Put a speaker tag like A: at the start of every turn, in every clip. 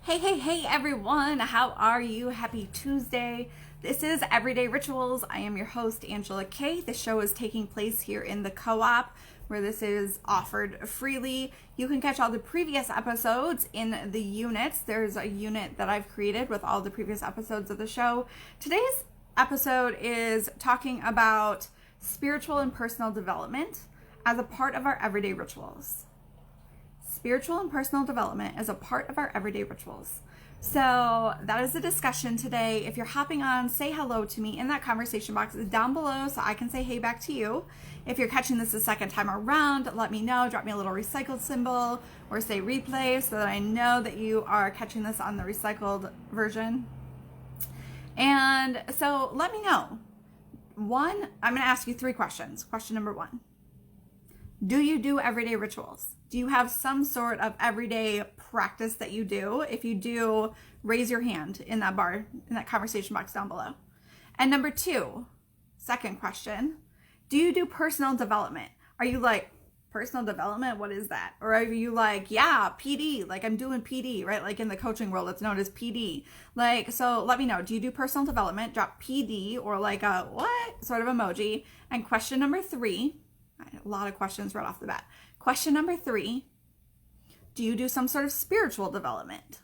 A: Hey everyone, how are you? Happy Tuesday. This is Everyday Rituals. I am your host, Angela Kay. The show is taking place here in the co-op where this is offered freely. You can catch all the previous episodes in the units. There's a unit that I've created with all the previous episodes of the show. Today's episode is talking about spiritual and personal development as a part of our everyday rituals. Spiritual and personal development as a part of our everyday rituals. So that is the discussion today. If you're hopping on, say hello to me in that conversation box down below so I can say hey back to you. If you're catching this the second time around, let me know. Drop me a little recycled symbol or say replay so that I know that you are catching this on the recycled version. And so let me know. One, I'm going to ask you 3 questions. Question number 1. Do you do everyday rituals? Do you have some sort of everyday practice that you do? If you do, raise your hand in that bar, in that conversation box down below. And number 2, second question, do you do personal development? Are you like, personal development? What is that? Or are you like, yeah, PD, like I'm doing PD, right? Like in the coaching world, it's known as PD. Like, so let me know, do you do personal development? Drop PD or like a what sort of emoji. And question number 3, a lot of questions right off the bat. Question number 3, do you do some sort of spiritual development?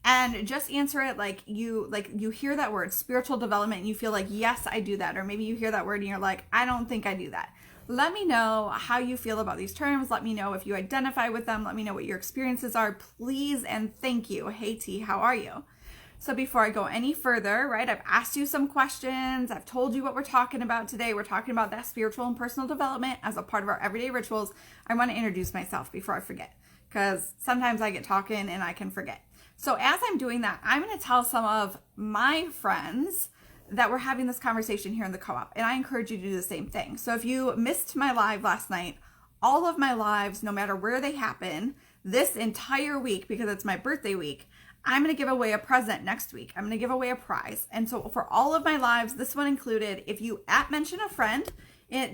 A: And just answer it like you hear that word, spiritual development, and you feel like, yes, I do that. Or maybe you hear that word and you're like, I don't think I do that. Let me know how you feel about these terms. Let me know if you identify with them. Let me know what your experiences are, please, and thank you. Hey T, how are you? So before I go any further, right, I've asked you some questions. I've told you what we're talking about today. We're talking about that spiritual and personal development as a part of our everyday rituals. I want to introduce myself before I forget, because sometimes I get talking and I can forget. So as I'm doing that, I'm going to tell some of my friends that we're having this conversation here in the co-op, and I encourage you to do the same thing. So if you missed my live last night, all of my lives, no matter where they happen, this entire week, because it's my birthday week, I'm going to give away a present next week. I'm going to give away a prize. And so for all of my lives, this one included, if you mention a friend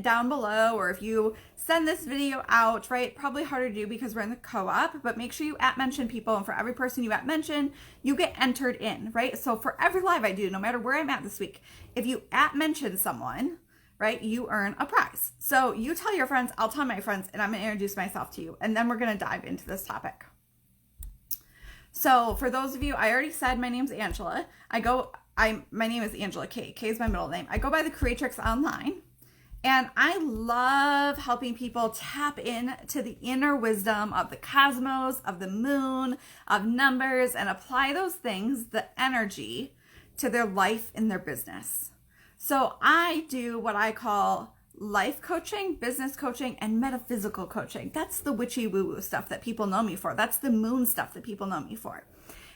A: down below, or if you send this video out, right? Probably harder to do because we're in the co-op, but make sure you mention people. And for every person you mention, you get entered in, right? So for every live I do, no matter where I'm at this week, if you mention someone, right, you earn a prize. So you tell your friends, I'll tell my friends, and I'm going to introduce myself to you. And then we're going to dive into this topic. So for those of you, I already said my name's Angela. My name is Angela Kay. Kay is my middle name. I go by the Creatrix online, and I love helping people tap into the inner wisdom of the cosmos, of the moon, of numbers, and apply those things, the energy, to their life and their business. So I do what I call life coaching, business coaching, and metaphysical coaching. That's the witchy woo-woo stuff that people know me for. That's the moon stuff that people know me for.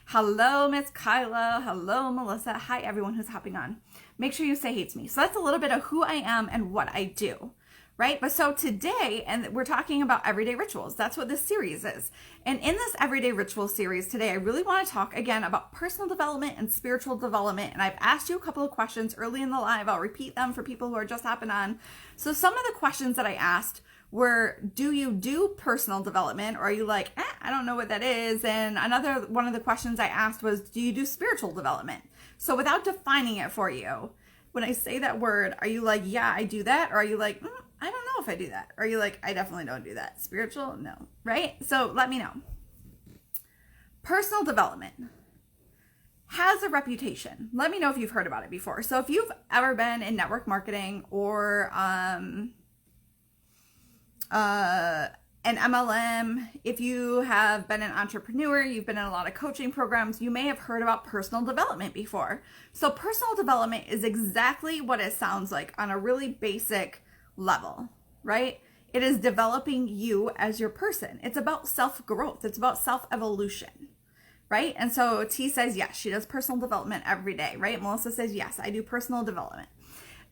A: Hello, Miss Kyla. Hello, Melissa. Hi, everyone who's hopping on. Make sure you say hey to me. So that's a little bit of who I am and what I do, right? But so today, and we're talking about everyday rituals. That's what this series is. And in this everyday ritual series today, I really want to talk again about personal development and spiritual development. And I've asked you a couple of questions early in the live. I'll repeat them for people who are just hopping on. So some of the questions that I asked were, do you do personal development? Or are you like, I don't know what that is? And another one of the questions I asked was, do you do spiritual development? So without defining it for you, when I say that word, are you like, yeah, I do that? Or are you like, I don't know if I do that? Or are you like, I definitely don't do that? Spiritual? No, right? So let me know. Personal development has a reputation. Let me know if you've heard about it before. So if you've ever been in network marketing or an MLM, if you have been an entrepreneur, you've been in a lot of coaching programs, you may have heard about personal development before. So personal development is exactly what it sounds like on a really basic level, right? It is developing you as your person. It's about self-growth. It's about self-evolution, right? And so T says, yes, she does personal development every day, right? Melissa says, yes, I do personal development.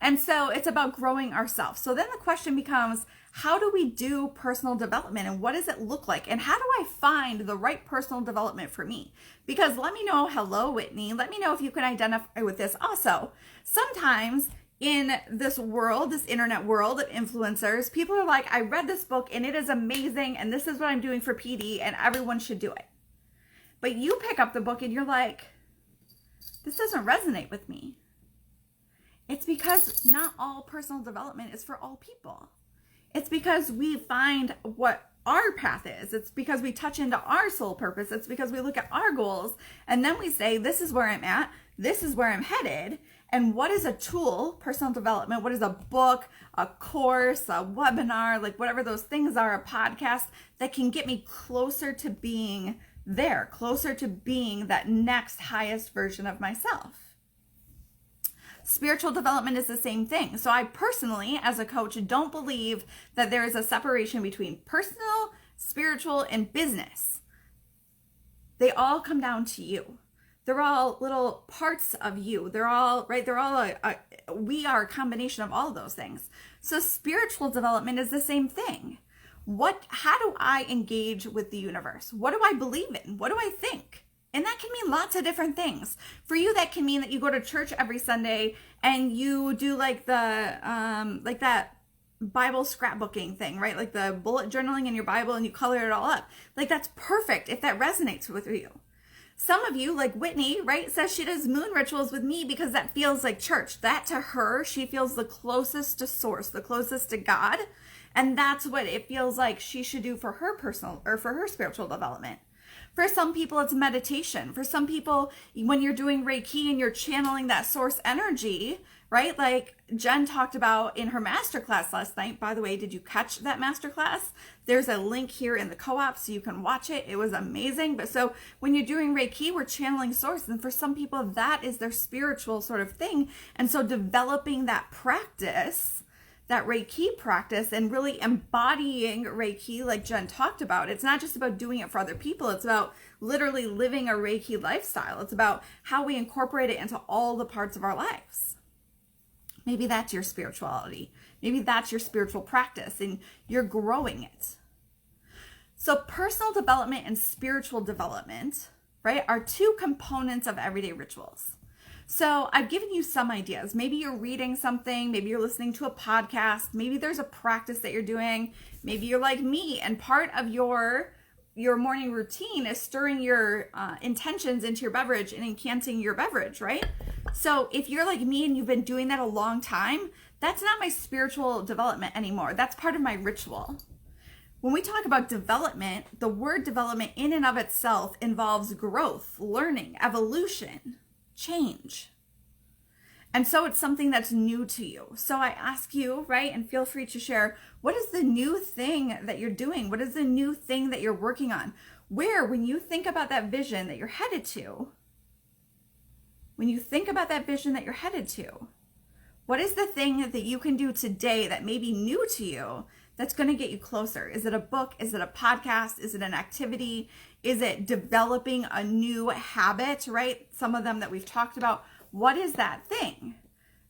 A: And so it's about growing ourselves. So then the question becomes, how do we do personal development and what does it look like? And how do I find the right personal development for me? Because let me know, hello, Whitney, let me know if you can identify with this also. Sometimes in this world, this internet world of influencers, people are like, I read this book and it is amazing and this is what I'm doing for PD and everyone should do it. But you pick up the book and you're like, this doesn't resonate with me. It's because not all personal development is for all people. It's because we find what our path is. It's because we touch into our soul purpose. It's because we look at our goals and then we say, this is where I'm at. This is where I'm headed. And what is a tool, personal development? What is a book, a course, a webinar, like whatever those things are, a podcast that can get me closer to being there, closer to being that next highest version of myself? Spiritual development is the same thing. So I personally, as a coach, don't believe that there is a separation between personal, spiritual, and business. They all come down to you. They're all little parts of you. They're all, right? They're all, we are a combination of all of those things. So spiritual development is the same thing. How do I engage with the universe? What do I believe in? What do I think? And that can mean lots of different things. For you, that can mean that you go to church every Sunday and you do like the, like that Bible scrapbooking thing, right? Like the bullet journaling in your Bible and you color it all up. Like that's perfect if that resonates with you. Some of you, like Whitney, right, says she does moon rituals with me because that feels like church. That to her, she feels the closest to source, the closest to God. And that's what it feels like she should do for her personal or for her spiritual development. For some people, it's meditation. For some people, when you're doing Reiki and you're channeling that source energy, right? Like Jen talked about in her masterclass last night. By the way, did you catch that masterclass? There's a link here in the co-op so you can watch it. It was amazing. But so when you're doing Reiki, we're channeling source. And for some people, that is their spiritual sort of thing. And so developing that practice, that Reiki practice, and really embodying Reiki like Jen talked about. It's not just about doing it for other people. It's about literally living a Reiki lifestyle. It's about how we incorporate it into all the parts of our lives. Maybe that's your spirituality. Maybe that's your spiritual practice and you're growing it. So personal development and spiritual development, right, are two components of everyday rituals. So I've given you some ideas. Maybe you're reading something, maybe you're listening to a podcast, maybe there's a practice that you're doing, maybe you're like me and part of your morning routine is stirring your intentions into your beverage and incanting your beverage, right? So if you're like me and you've been doing that a long time, that's not my spiritual development anymore. That's part of my ritual. When we talk about development, the word development in and of itself involves growth, learning, evolution, change. And so it's something that's new to you. So I ask you, right, and feel free to share, what is the new thing that you're doing? What is the new thing that you're working on? Where, when you think about that vision that you're headed to, what is the thing that you can do today that may be new to you that's going to get you closer? Is it a book? Is it a podcast? Is it an activity? Is it developing a new habit, right? Some of them that we've talked about. What is that thing,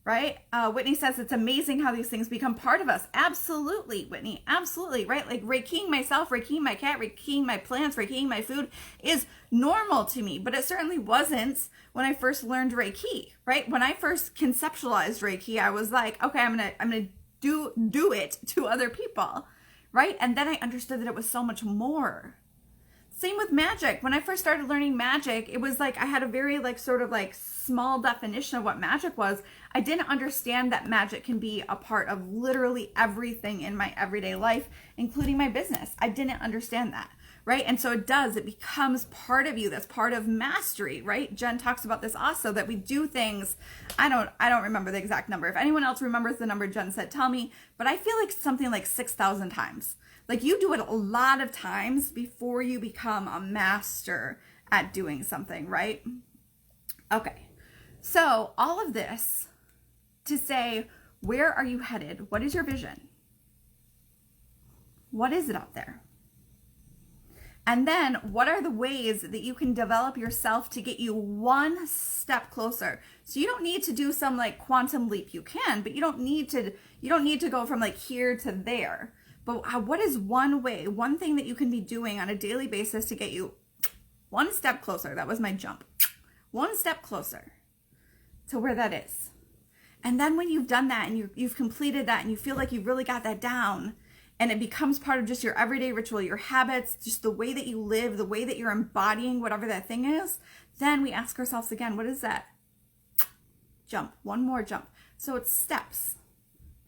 A: right? Whitney says it's amazing how these things become part of us. Absolutely, Whitney. Absolutely, right? Like Reikiing myself, Reikiing my cat, Reikiing my plants, Reikiing my food is normal to me, but it certainly wasn't when I first learned Reiki, right? When I first conceptualized Reiki, I was like, okay, I'm gonna do it to other people, right? And then I understood that it was so much more. Same with magic. When I first started learning magic, it was like I had a very like sort of like small definition of what magic was. I didn't understand that magic can be a part of literally everything in my everyday life, including my business. I didn't understand that, right? And so it becomes part of you. That's part of mastery, right? Jen talks about this also, that we do things. I don't remember the exact number. If anyone else remembers the number Jen said, tell me, but I feel like something like 6,000 times. Like you do it a lot of times before you become a master at doing something, right? Okay. So all of this to say, where are you headed? What is your vision? What is it out there? And then what are the ways that you can develop yourself to get you one step closer? So you don't need to do some like quantum leap. You can, but you don't need to go from like here to there. But what is one way, one thing that you can be doing on a daily basis to get you one step closer? That was my jump. One step closer to where that is. And then when you've done that and you've completed that and you feel like you've really got that down, and it becomes part of just your everyday ritual, your habits, just the way that you live, the way that you're embodying whatever that thing is, then we ask ourselves again, what is that? Jump, one more jump. So it's steps.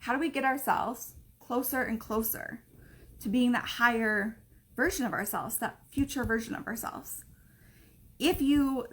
A: How do we get ourselves closer and closer to being that higher version of ourselves, that future version of ourselves?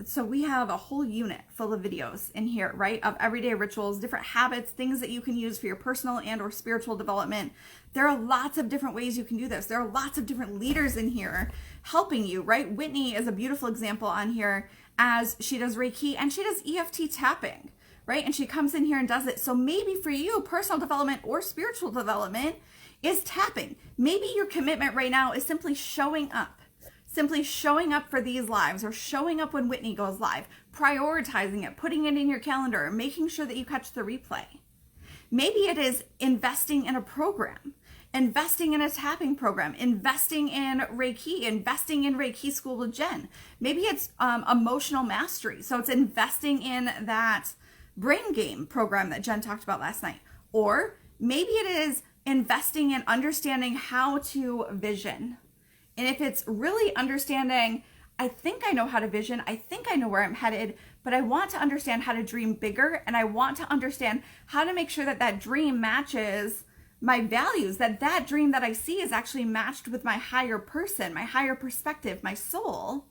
A: So we have a whole unit full of videos in here, right? Of everyday rituals, different habits, things that you can use for your personal and or spiritual development. There are lots of different ways you can do this. There are lots of different leaders in here helping you, right? Whitney is a beautiful example on here as she does Reiki and she does EFT tapping, right? And she comes in here and does it. So maybe for you, personal development or spiritual development is tapping. Maybe your commitment right now is simply showing up for these lives, or showing up when Whitney goes live, prioritizing it, putting it in your calendar, making sure that you catch the replay. Maybe it is investing in a program, investing in a tapping program, investing in Reiki School with Jen. Maybe it's emotional mastery. So it's investing in that brain game program that Jen talked about last night. Or maybe it is investing in understanding how to vision. And if it's really understanding, I think I know how to vision, I think I know where I'm headed, but I want to understand how to dream bigger, and I want to understand how to make sure that that dream matches my values, that dream that I see is actually matched with my higher person, my higher perspective, my soul.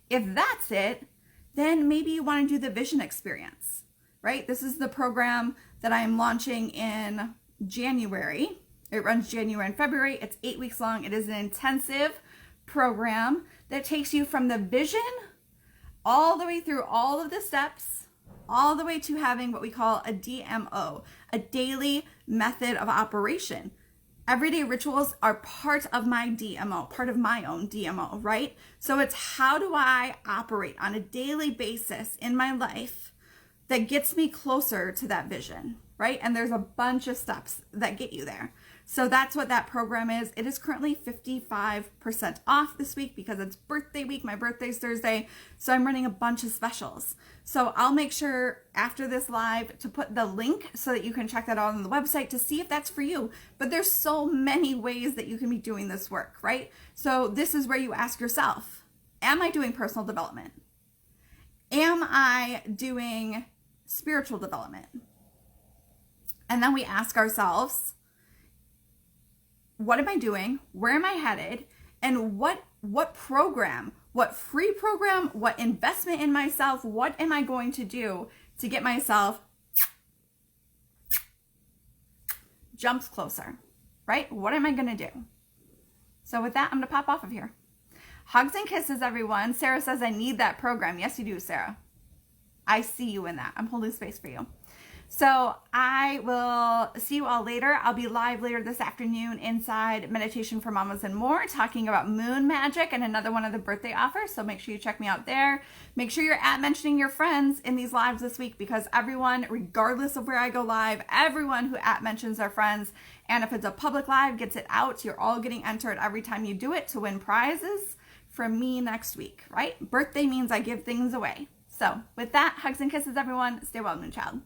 A: If that's it, then maybe you want to do the vision experience, right? This is the program that I am launching in January. It runs January and February. It's 8 weeks long. It is an intensive program that takes you from the vision all the way through all of the steps, all the way to having what we call a DMO, a daily method of operation. Everyday rituals are part of my DMO, part of my own DMO, right? So it's how do I operate on a daily basis in my life that gets me closer to that vision, right? And there's a bunch of steps that get you there. So that's what that program is. It is currently 55% off this week because it's birthday week. My birthday's Thursday. So I'm running a bunch of specials. So I'll make sure after this live to put the link so that you can check that out on the website to see if that's for you. But there's so many ways that you can be doing this work, right? So this is where you ask yourself, am I doing personal development? Am I doing spiritual development? And then we ask ourselves, what am I doing? Where am I headed? And what program, what free program, what investment in myself, what am I going to do to get myself jumps closer, right? What am I going to do? So with that, I'm going to pop off of here. Hugs and kisses, everyone. Sarah says, I need that program. Yes, you do, Sarah. I see you in that. I'm holding space for you. So I will see you all later. I'll be live later this afternoon inside Meditation for Mamas and More, talking about moon magic and another one of the birthday offers. So make sure you check me out there. Make sure you're mentioning your friends in these lives this week, because everyone, regardless of where I go live, everyone who mentions their friends, and if it's a public live, gets it out. You're all getting entered every time you do it to win prizes from me next week, right? Birthday means I give things away. So with that, hugs and kisses, everyone. Stay well, Moonchild.